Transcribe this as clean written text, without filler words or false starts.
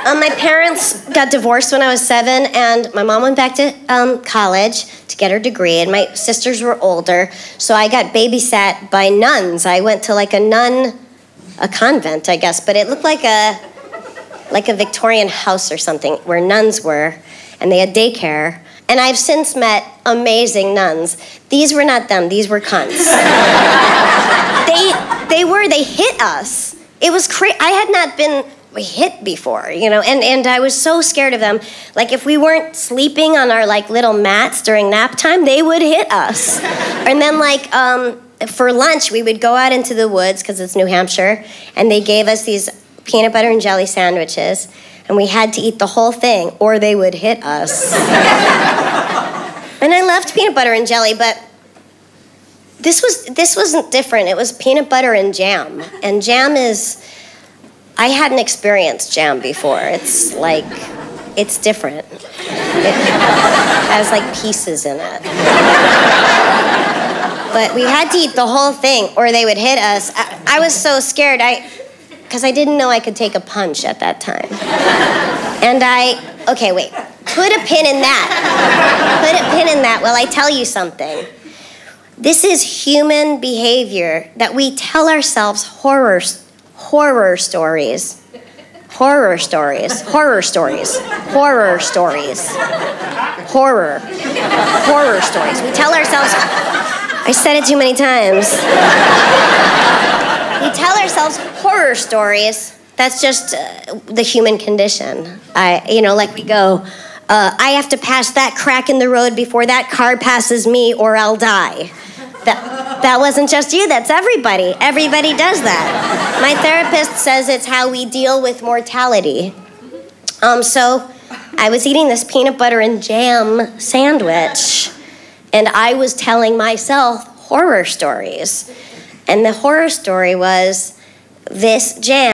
My parents got divorced when I was 7, and my mom went back to college to get her degree, and my sisters were older, so I got babysat by nuns. I went to like a convent, I guess, but it looked like a Victorian house or something where nuns were, and they had daycare. And I've since met amazing nuns. These were not them, these were cunts. They hit us. It was crazy. I had not been hit before, you know, and I was so scared of them. Like, if we weren't sleeping on our like little mats during nap time, they would hit us. And then like, for lunch, we would go out into the woods, because it's New Hampshire, and they gave us these peanut butter and jelly sandwiches, and we had to eat the whole thing, or they would hit us. And I loved peanut butter and jelly, but this wasn't different. It was peanut butter and jam. And jam is, I hadn't experienced jam before. It's like, it's different. It has like pieces in it. But we had to eat the whole thing, or they would hit us. I was so scared, because I didn't know I could take a punch at that time. And okay, wait, put a pin in that. Put a pin in that while I tell you something. This is human behavior, that we tell ourselves horror stories. Horror stories. Horror. Horror stories. We tell ourselves, I said it too many times. We tell ourselves horror stories. That's just the human condition. Like we go, I have to pass that crack in the road before that car passes me, or I'll die. That wasn't just you, that's everybody. Everybody does that. My therapist says it's how we deal with mortality. So I was eating this peanut butter and jam sandwich, and I was telling myself horror stories. And the horror story was this jam